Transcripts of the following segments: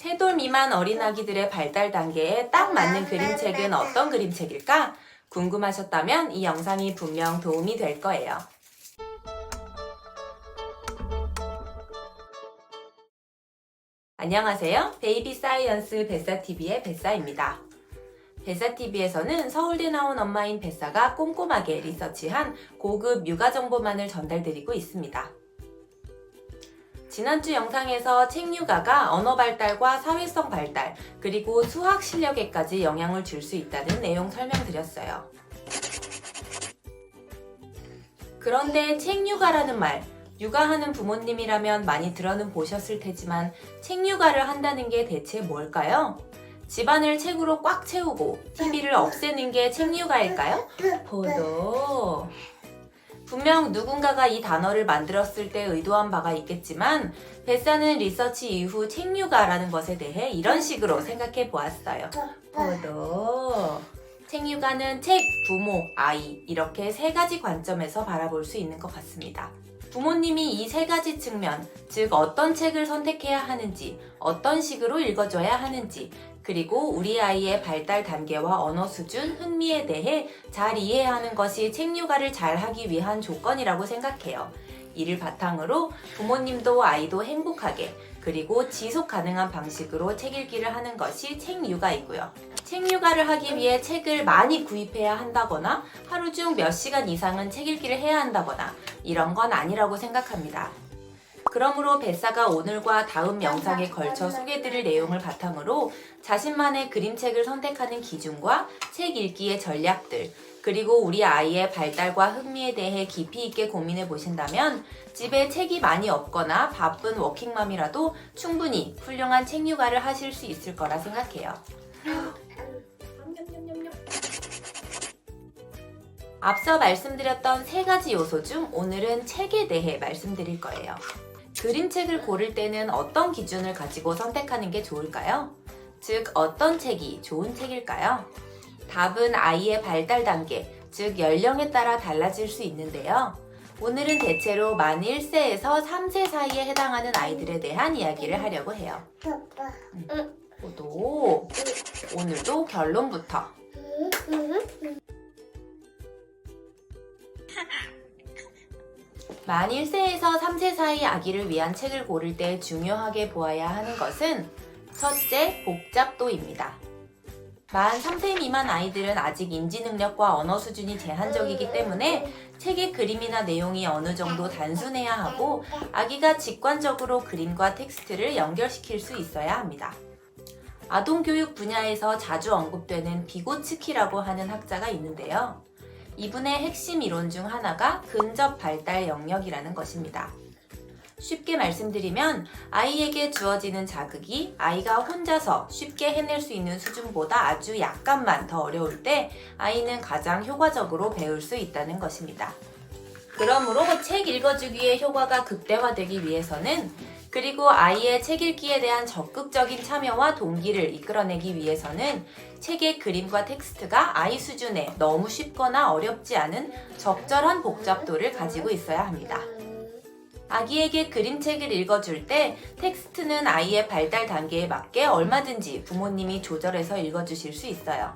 3돌 미만 어린아기들의 발달 단계에 딱 맞는 그림책은 어떤 그림책일까? 궁금하셨다면 이 영상이 분명 도움이 될 거예요. 안녕하세요. 베이비 사이언스 뱃사TV의 뱃사입니다. 뱃사TV에서는 서울대 나온 엄마인 뱃사가 꼼꼼하게 리서치한 고급 육아 정보만을 전달드리고 있습니다. 지난주 영상에서 책 육아가 언어 발달과 사회성 발달, 그리고 수학 실력에까지 영향을 줄 수 있다는 내용 설명드렸어요. 그런데 책 육아라는 말, 육아하는 부모님이라면 많이 들어는 보셨을 테지만 책 육아를 한다는 게 대체 뭘까요? 집안을 책으로 꽉 채우고 TV를 없애는 게 책 육아일까요? 보도. 분명 누군가가 이 단어를 만들었을 때 의도한 바가 있겠지만 뱃사는 리서치 이후 책 육아라는 것에 대해 이런 식으로 생각해 보았어요. 보도. 책 육아는 책, 부모, 아이 이렇게 3가지 관점에서 바라볼 수 있는 것 같습니다. 부모님이 이 3가지 측면, 즉 어떤 책을 선택해야 하는지, 어떤 식으로 읽어줘야 하는지, 그리고 우리 아이의 발달 단계와 언어 수준, 흥미에 대해 잘 이해하는 것이 책 육아를 잘 하기 위한 조건이라고 생각해요. 이를 바탕으로 부모님도 아이도 행복하게, 그리고 지속 가능한 방식으로 책 읽기를 하는 것이 책 육아이고요. 책 육아를 하기 위해 책을 많이 구입해야 한다거나 하루 중 몇 시간 이상은 책 읽기를 해야 한다거나 이런 건 아니라고 생각합니다. 그러므로 뱃사가 오늘과 다음 영상에 걸쳐 소개드릴 내용을 바탕으로 자신만의 그림책을 선택하는 기준과 책 읽기의 전략들, 그리고 우리 아이의 발달과 흥미에 대해 깊이 있게 고민해 보신다면 집에 책이 많이 없거나 바쁜 워킹맘이라도 충분히 훌륭한 책 육아를 하실 수 있을 거라 생각해요. 앞서 말씀드렸던 3가지 요소 중 오늘은 책에 대해 말씀드릴 거예요. 그림책을 고를 때는 어떤 기준을 가지고 선택하는 게 좋을까요? 즉, 어떤 책이 좋은 책일까요? 답은 아이의 발달 단계, 즉 연령에 따라 달라질 수 있는데요. 오늘은 대체로 만 1세에서 3세 사이에 해당하는 아이들에 대한 이야기를 하려고 해요. 오늘도 결론부터. 만 1세에서 3세 사이 아기를 위한 책을 고를 때 중요하게 보아야 하는 것은 첫째, 복잡도입니다. 만 3세 미만 아이들은 아직 인지 능력과 언어 수준이 제한적이기 때문에 책의 그림이나 내용이 어느 정도 단순해야 하고 아기가 직관적으로 그림과 텍스트를 연결시킬 수 있어야 합니다. 아동교육 분야에서 자주 언급되는 비고츠키라고 하는 학자가 있는데요. 이분의 핵심 이론 중 하나가 근접 발달 영역이라는 것입니다. 쉽게 말씀드리면 아이에게 주어지는 자극이 아이가 혼자서 쉽게 해낼 수 있는 수준보다 아주 약간만 더 어려울 때 아이는 가장 효과적으로 배울 수 있다는 것입니다. 그러므로 책 읽어주기의 효과가 극대화되기 위해서는, 그리고 아이의 책 읽기에 대한 적극적인 참여와 동기를 이끌어내기 위해서는 책의 그림과 텍스트가 아이 수준에 너무 쉽거나 어렵지 않은 적절한 복잡도를 가지고 있어야 합니다. 아기에게 그림책을 읽어줄 때 텍스트는 아이의 발달 단계에 맞게 얼마든지 부모님이 조절해서 읽어주실 수 있어요.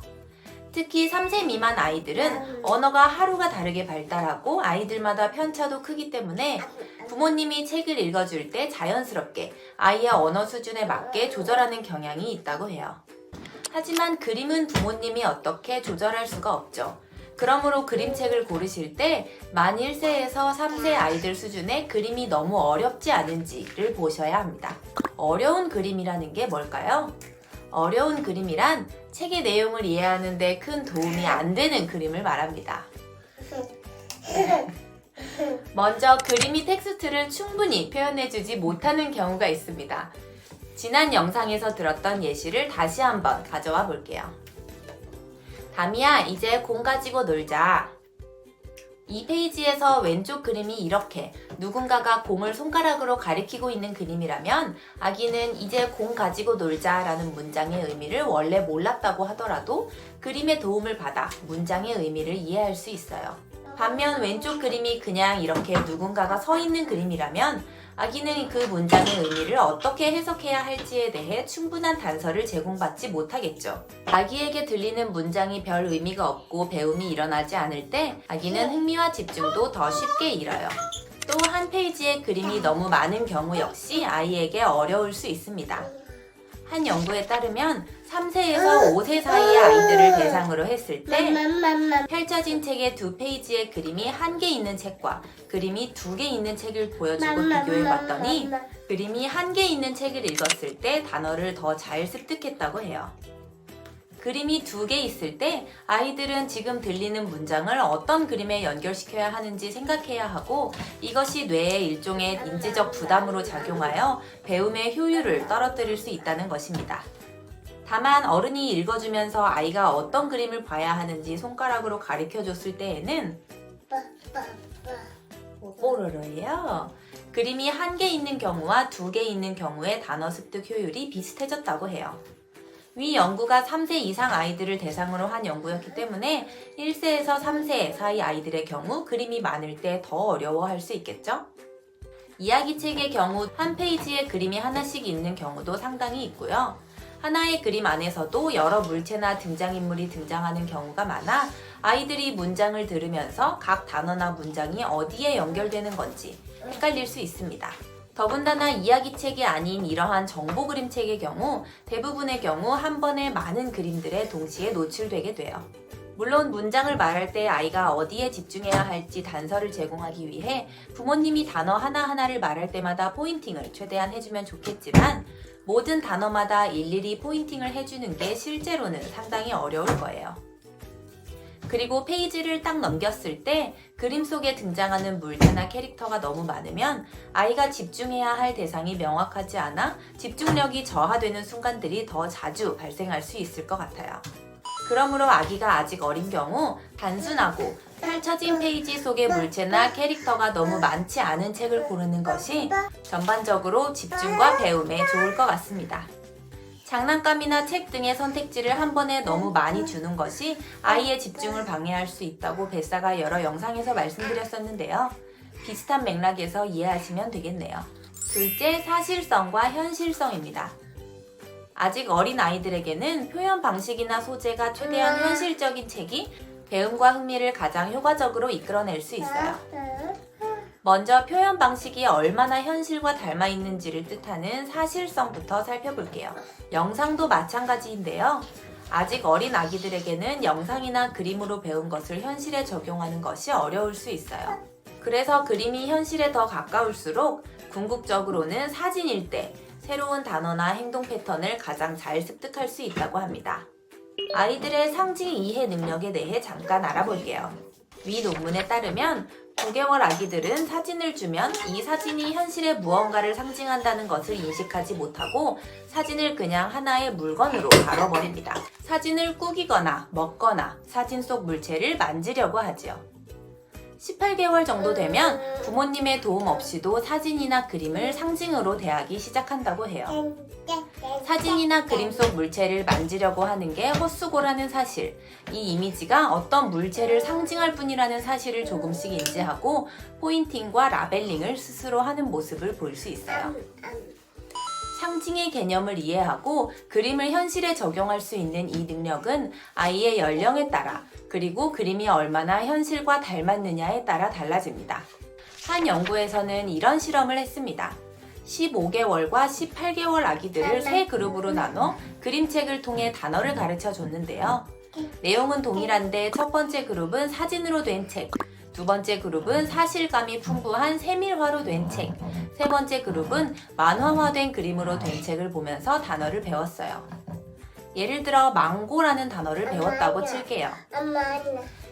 특히 3세 미만 아이들은 언어가 하루가 다르게 발달하고 아이들마다 편차도 크기 때문에 부모님이 책을 읽어줄 때 자연스럽게 아이의 언어 수준에 맞게 조절하는 경향이 있다고 해요. 하지만 그림은 부모님이 어떻게 조절할 수가 없죠. 그러므로 그림책을 고르실 때 만 1세에서 3세 아이들 수준의 그림이 너무 어렵지 않은지를 보셔야 합니다. 어려운 그림이라는 게 뭘까요? 어려운 그림이란 책의 내용을 이해하는 데 큰 도움이 안 되는 그림을 말합니다. 먼저 그림이 텍스트를 충분히 표현해주지 못하는 경우가 있습니다. 지난 영상에서 들었던 예시를 다시 한번 가져와 볼게요. 다미야, 이제 공 가지고 놀자. 이 페이지에서 왼쪽 그림이 이렇게 누군가가 공을 손가락으로 가리키고 있는 그림이라면 아기는 이제 공 가지고 놀자 라는 문장의 의미를 원래 몰랐다고 하더라도 그림의 도움을 받아 문장의 의미를 이해할 수 있어요. 반면 왼쪽 그림이 그냥 이렇게 누군가가 서 있는 그림이라면 아기는 그 문장의 의미를 어떻게 해석해야 할지에 대해 충분한 단서를 제공받지 못하겠죠. 아기에게 들리는 문장이 별 의미가 없고 배움이 일어나지 않을 때 아기는 흥미와 집중도 더 쉽게 잃어요. 또 한 페이지의 그림이 너무 많은 경우 역시 아이에게 어려울 수 있습니다. 한 연구에 따르면 3세에서 5세 사이의 아이들을 대상으로 했을 때 펼쳐진 책의 2페이지의 그림이 1개 있는 책과 그림이 2개 있는 책을 보여주고 비교해봤더니 그림이 1개 있는 책을 읽었을 때 단어를 더 잘 습득했다고 해요. 그림이 2개 있을 때 아이들은 지금 들리는 문장을 어떤 그림에 연결시켜야 하는지 생각해야 하고 이것이 뇌에 일종의 인지적 부담으로 작용하여 배움의 효율을 떨어뜨릴 수 있다는 것입니다. 다만 어른이 읽어주면서 아이가 어떤 그림을 봐야 하는지 손가락으로 가르쳐줬을 때에는 뽀로로예요. 그림이 1개 있는 경우와 2개 있는 경우의 단어 습득 효율이 비슷해졌다고 해요. 위 연구가 3세 이상 아이들을 대상으로 한 연구였기 때문에 1세에서 3세 사이 아이들의 경우 그림이 많을 때 더 어려워할 수 있겠죠? 이야기책의 경우 한 페이지에 그림이 하나씩 있는 경우도 상당히 있고요. 하나의 그림 안에서도 여러 물체나 등장인물이 등장하는 경우가 많아 아이들이 문장을 들으면서 각 단어나 문장이 어디에 연결되는 건지 헷갈릴 수 있습니다. 더군다나 이야기책이 아닌 이러한 정보 그림책의 경우 대부분의 경우 한 번에 많은 그림들에 동시에 노출되게 돼요. 물론 문장을 말할 때 아이가 어디에 집중해야 할지 단서를 제공하기 위해 부모님이 단어 하나하나를 말할 때마다 포인팅을 최대한 해주면 좋겠지만 모든 단어마다 일일이 포인팅을 해주는 게 실제로는 상당히 어려울 거예요. 그리고 페이지를 딱 넘겼을 때 그림 속에 등장하는 물체나 캐릭터가 너무 많으면 아이가 집중해야 할 대상이 명확하지 않아 집중력이 저하되는 순간들이 더 자주 발생할 수 있을 것 같아요. 그러므로 아기가 아직 어린 경우 단순하고 펼쳐진 페이지 속의 물체나 캐릭터가 너무 많지 않은 책을 고르는 것이 전반적으로 집중과 배움에 좋을 것 같습니다. 장난감이나 책 등의 선택지를 한 번에 너무 많이 주는 것이 아이의 집중을 방해할 수 있다고 뱃사가 여러 영상에서 말씀드렸었는데요. 비슷한 맥락에서 이해하시면 되겠네요. 둘째, 사실성과 현실성입니다. 아직 어린 아이들에게는 표현 방식이나 소재가 최대한 현실적인 책이 배움과 흥미를 가장 효과적으로 이끌어낼 수 있어요. 먼저 표현 방식이 얼마나 현실과 닮아 있는지를 뜻하는 사실성부터 살펴볼게요. 영상도 마찬가지인데요. 아직 어린 아기들에게는 영상이나 그림으로 배운 것을 현실에 적용하는 것이 어려울 수 있어요. 그래서 그림이 현실에 더 가까울수록 궁극적으로는 사진일 때 새로운 단어나 행동 패턴을 가장 잘 습득할 수 있다고 합니다. 아이들의 상징 이해 능력에 대해 잠깐 알아볼게요. 위 논문에 따르면 9개월 아기들은 사진을 주면 이 사진이 현실의 무언가를 상징한다는 것을 인식하지 못하고 사진을 그냥 하나의 물건으로 다뤄버립니다. 사진을 꾸기거나 먹거나 사진 속 물체를 만지려고 하지요. 18개월 정도 되면 부모님의 도움 없이도 사진이나 그림을 상징으로 대하기 시작한다고 해요. 사진이나 그림 속 물체를 만지려고 하는 게 헛수고라는 사실, 이 이미지가 어떤 물체를 상징할 뿐이라는 사실을 조금씩 인지하고 포인팅과 라벨링을 스스로 하는 모습을 볼 수 있어요. 상징의 개념을 이해하고 그림을 현실에 적용할 수 있는 이 능력은 아이의 연령에 따라 그리고 그림이 얼마나 현실과 닮았느냐에 따라 달라집니다. 한 연구에서는 이런 실험을 했습니다. 15개월과 18개월 아기들을 세 그룹으로 나눠 그림책을 통해 단어를 가르쳐 줬는데요. 내용은 동일한데 첫 번째 그룹은 사진으로 된 책, 두 번째 그룹은 사실감이 풍부한 세밀화로 된 책, 세 번째 그룹은 만화화된 그림으로 된 책을 보면서 단어를 배웠어요. 예를 들어 망고라는 단어를 배웠다고 칠게요.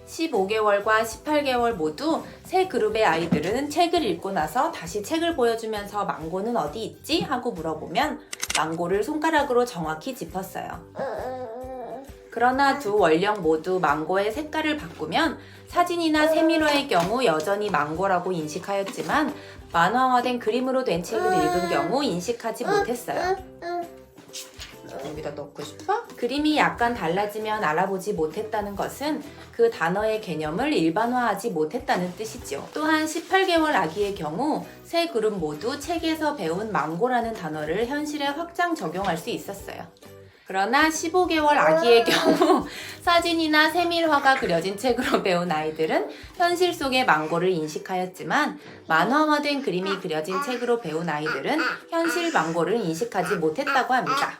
15개월과 18개월 모두 세 그룹의 아이들은 책을 읽고 나서 다시 책을 보여주면서 망고는 어디 있지? 하고 물어보면 망고를 손가락으로 정확히 짚었어요. 그러나 두 원령 모두 망고의 색깔을 바꾸면 사진이나 세밀화의 경우 여전히 망고라고 인식하였지만 만화화된 그림으로 된 책을 읽은 경우 인식하지 못했어요. 여기다 넣고 싶어? 그림이 약간 달라지면 알아보지 못했다는 것은 그 단어의 개념을 일반화하지 못했다는 뜻이죠. 또한 18개월 아기의 경우 세 그룹 모두 책에서 배운 망고라는 단어를 현실에 확장 적용할 수 있었어요. 그러나 15개월 아기의 경우 사진이나 세밀화가 그려진 책으로 배운 아이들은 현실 속의 망고를 인식하였지만 만화화된 그림이 그려진 책으로 배운 아이들은 현실 망고를 인식하지 못했다고 합니다.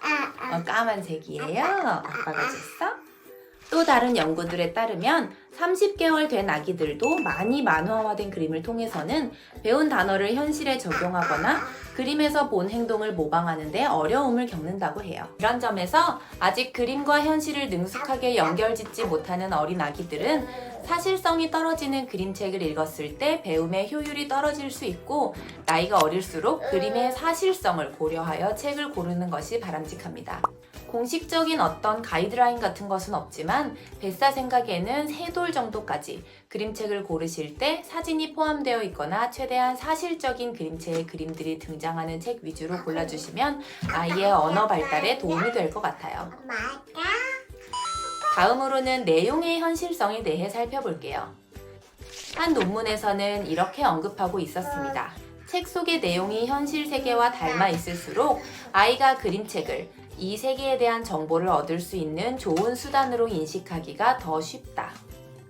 까만색이에요? 아빠가 줬어? 또 다른 연구들에 따르면 30개월 된 아기들도 많이 만화화된 그림을 통해서는 배운 단어를 현실에 적용하거나 그림에서 본 행동을 모방하는 데 어려움을 겪는다고 해요. 이런 점에서 아직 그림과 현실을 능숙하게 연결짓지 못하는 어린 아기들은 사실성이 떨어지는 그림책을 읽었을 때 배움의 효율이 떨어질 수 있고 나이가 어릴수록 그림의 사실성을 고려하여 책을 고르는 것이 바람직합니다. 공식적인 어떤 가이드라인 같은 것은 없지만 뱃사 생각에는 3돌 정도까지 그림책을 고르실 때 사진이 포함되어 있거나 최대한 사실적인 그림체의 그림들이 등장하는 책 위주로 골라주시면 아이의 언어 발달에 도움이 될 것 같아요. 다음으로는 내용의 현실성에 대해 살펴볼게요. 한 논문에서는 이렇게 언급하고 있었습니다. 책 속의 내용이 현실 세계와 닮아 있을수록 아이가 그림책을 이 세계에 대한 정보를 얻을 수 있는 좋은 수단으로 인식하기가 더 쉽다.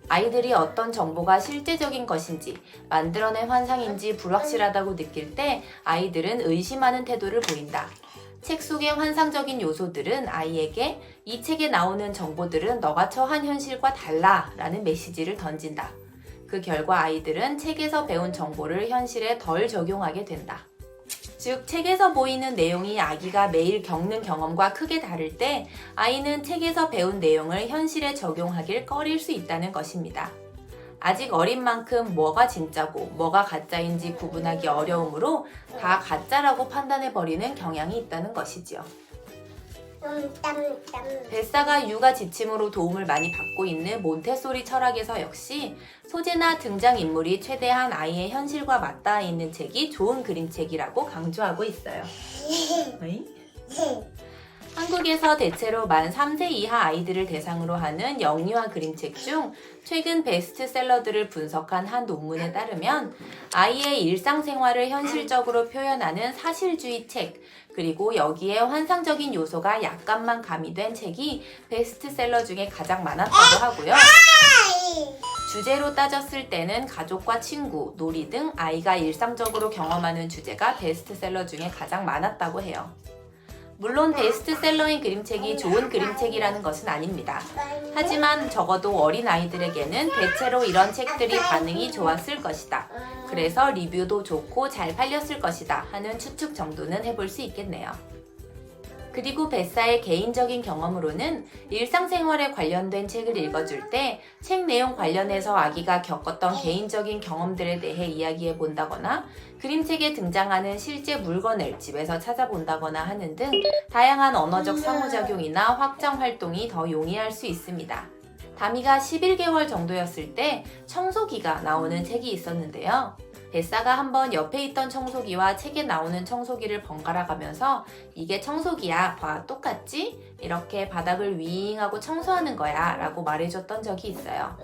아이들이 어떤 정보가 실제적인 것인지, 만들어낸 환상인지 불확실하다고 느낄 때 아이들은 의심하는 태도를 보인다. 책 속의 환상적인 요소들은 아이에게 이 책에 나오는 정보들은 너가 처한 현실과 달라 라는 메시지를 던진다. 그 결과 아이들은 책에서 배운 정보를 현실에 덜 적용하게 된다. 즉, 책에서 보이는 내용이 아기가 매일 겪는 경험과 크게 다를 때 아이는 책에서 배운 내용을 현실에 적용하길 꺼릴 수 있다는 것입니다. 아직 어린 만큼 뭐가 진짜고 뭐가 가짜인지 구분하기 어려우므로 다 가짜라고 판단해버리는 경향이 있다는 것이지요. 뱃사가 육아 지침으로 도움을 많이 받고 있는 몬테소리 철학에서 역시 소재나 등장인물이 최대한 아이의 현실과 맞닿아 있는 책이 좋은 그림책이라고 강조하고 있어요. 한국에서 대체로 만 3세 이하 아이들을 대상으로 하는 영유아 그림책 중 최근 베스트셀러들을 분석한 한 논문에 따르면 아이의 일상생활을 현실적으로 표현하는 사실주의 책, 그리고 여기에 환상적인 요소가 약간만 가미된 책이 베스트셀러 중에 가장 많았다고 하고요. 주제로 따졌을 때는 가족과 친구, 놀이 등 아이가 일상적으로 경험하는 주제가 베스트셀러 중에 가장 많았다고 해요. 물론 베스트셀러인 그림책이 좋은 그림책이라는 것은 아닙니다. 하지만 적어도 어린 아이들에게는 대체로 이런 책들이 반응이 좋았을 것이다. 그래서 리뷰도 좋고 잘 팔렸을 것이다 하는 추측 정도는 해볼 수 있겠네요. 그리고 뱃사의 개인적인 경험으로는 일상생활에 관련된 책을 읽어줄 때 책 내용 관련해서 아기가 겪었던 개인적인 경험들에 대해 이야기해 본다거나 그림책에 등장하는 실제 물건을 집에서 찾아본다거나 하는 등 다양한 언어적 상호작용이나 확장 활동이 더 용이할 수 있습니다. 다미가 11개월 정도였을 때 청소기가 나오는 책이 있었는데요. 뱃사가 한번 옆에 있던 청소기와 책에 나오는 청소기를 번갈아 가면서 이게 청소기야, 봐, 똑같지? 이렇게 바닥을 윙하고 청소하는 거야 라고 말해줬던 적이 있어요.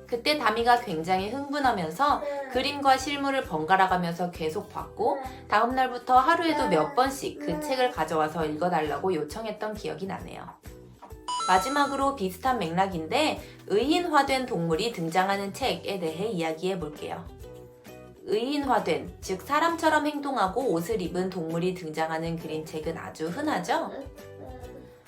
그때 다미가 굉장히 흥분하면서 그림과 실물을 번갈아 가면서 계속 봤고 다음날부터 하루에도 몇 번씩 그 책을 가져와서 읽어달라고 요청했던 기억이 나네요. 마지막으로 비슷한 맥락인데 의인화된 동물이 등장하는 책에 대해 이야기해 볼게요. 의인화된, 즉 사람처럼 행동하고 옷을 입은 동물이 등장하는 그림책은 아주 흔하죠?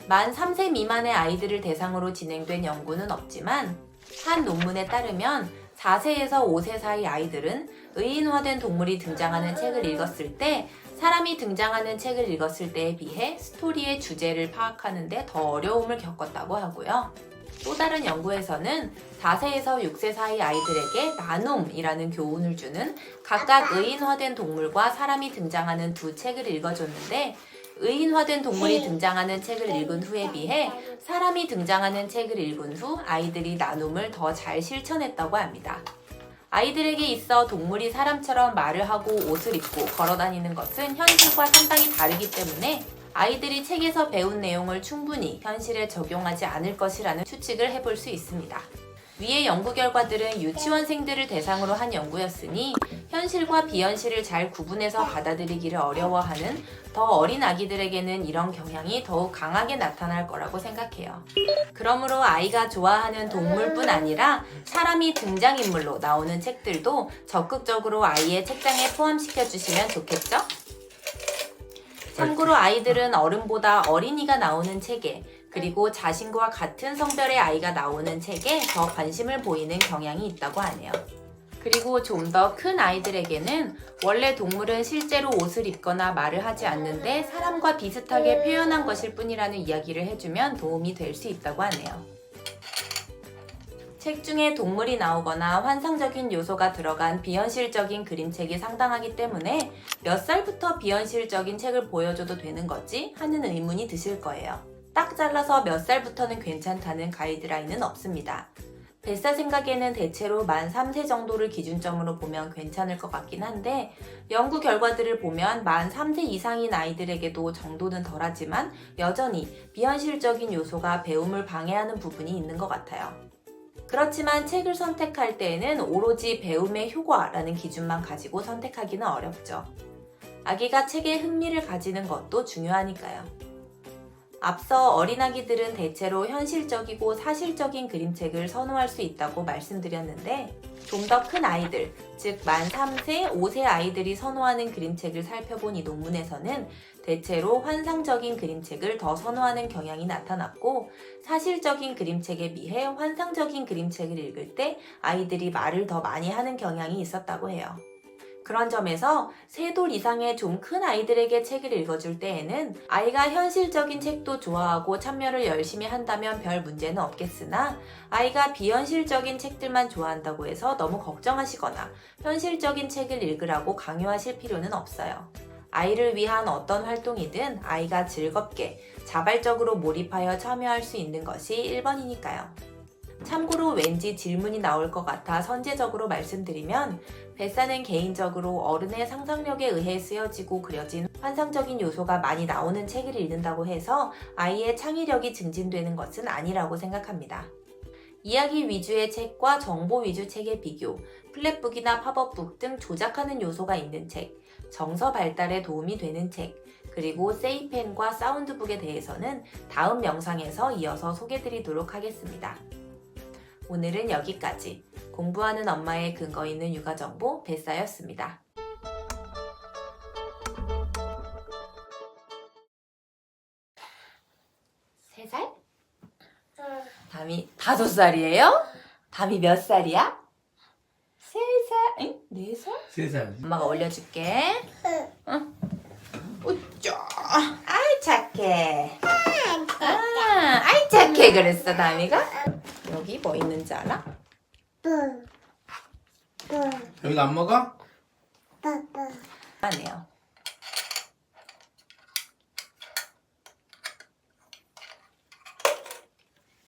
만 3세 미만의 아이들을 대상으로 진행된 연구는 없지만 한 논문에 따르면 4세에서 5세 사이 아이들은 의인화된 동물이 등장하는 책을 읽었을 때 사람이 등장하는 책을 읽었을 때에 비해 스토리의 주제를 파악하는 데 더 어려움을 겪었다고 하고요. 또 다른 연구에서는 4세에서 6세 사이 아이들에게 나눔이라는 교훈을 주는 각각 의인화된 동물과 사람이 등장하는 두 책을 읽어줬는데 의인화된 동물이 등장하는 책을 읽은 후에 비해 사람이 등장하는 책을 읽은 후 아이들이 나눔을 더 잘 실천했다고 합니다. 아이들에게 있어 동물이 사람처럼 말을 하고 옷을 입고 걸어다니는 것은 현실과 상당히 다르기 때문에 아이들이 책에서 배운 내용을 충분히 현실에 적용하지 않을 것이라는 추측을 해볼 수 있습니다. 위의 연구 결과들은 유치원생들을 대상으로 한 연구였으니 현실과 비현실을 잘 구분해서 받아들이기를 어려워하는 더 어린 아기들에게는 이런 경향이 더욱 강하게 나타날 거라고 생각해요. 그러므로 아이가 좋아하는 동물뿐 아니라 사람이 등장인물로 나오는 책들도 적극적으로 아이의 책장에 포함시켜 주시면 좋겠죠? 참고로 아이들은 어른보다 어린이가 나오는 책에 그리고 자신과 같은 성별의 아이가 나오는 책에 더 관심을 보이는 경향이 있다고 하네요. 그리고 좀 더 큰 아이들에게는 원래 동물은 실제로 옷을 입거나 말을 하지 않는데 사람과 비슷하게 표현한 것일 뿐이라는 이야기를 해주면 도움이 될 수 있다고 하네요. 책 중에 동물이 나오거나 환상적인 요소가 들어간 비현실적인 그림책이 상당하기 때문에 몇 살부터 비현실적인 책을 보여줘도 되는 거지? 하는 의문이 드실 거예요. 딱 잘라서 몇 살부터는 괜찮다는 가이드라인은 없습니다. 뱃사 생각에는 대체로 만 3세 정도를 기준점으로 보면 괜찮을 것 같긴 한데 연구 결과들을 보면 만 3세 이상인 아이들에게도 정도는 덜하지만 여전히 비현실적인 요소가 배움을 방해하는 부분이 있는 것 같아요. 그렇지만 책을 선택할 때에는 오로지 배움의 효과라는 기준만 가지고 선택하기는 어렵죠. 아기가 책에 흥미를 가지는 것도 중요하니까요. 앞서 어린아기들은 대체로 현실적이고 사실적인 그림책을 선호할 수 있다고 말씀드렸는데 좀 더 큰 아이들, 즉 만 3세, 5세 아이들이 선호하는 그림책을 살펴본 이 논문에서는 대체로 환상적인 그림책을 더 선호하는 경향이 나타났고 사실적인 그림책에 비해 환상적인 그림책을 읽을 때 아이들이 말을 더 많이 하는 경향이 있었다고 해요. 그런 점에서 3돌 이상의 좀 큰 아이들에게 책을 읽어줄 때에는 아이가 현실적인 책도 좋아하고 참여를 열심히 한다면 별 문제는 없겠으나 아이가 비현실적인 책들만 좋아한다고 해서 너무 걱정하시거나 현실적인 책을 읽으라고 강요하실 필요는 없어요. 아이를 위한 어떤 활동이든 아이가 즐겁게 자발적으로 몰입하여 참여할 수 있는 것이 1번이니까요. 참고로 왠지 질문이 나올 것 같아 선제적으로 말씀드리면 뱃사는 개인적으로 어른의 상상력에 의해 쓰여지고 그려진 환상적인 요소가 많이 나오는 책을 읽는다고 해서 아이의 창의력이 증진되는 것은 아니라고 생각합니다. 이야기 위주의 책과 정보 위주 책의 비교, 플랫북이나 팝업북 등 조작하는 요소가 있는 책, 정서 발달에 도움이 되는 책, 그리고 세이펜과 사운드북에 대해서는 다음 영상에서 이어서 소개드리도록 하겠습니다. 오늘은 여기까지. 공부하는 엄마의 근거 있는 육아정보 뱃사였습니다. 세 살? 담이 5살이에요? 담이 몇 살이야? 3살? 응? 4살? 3살. 엄마가 올려줄게. 응? 우쭈. 아이 착해. 아이 착해 그랬어 담이가? 여기 뭐 있는지 알아? 여기도 안 먹어? 아니에요.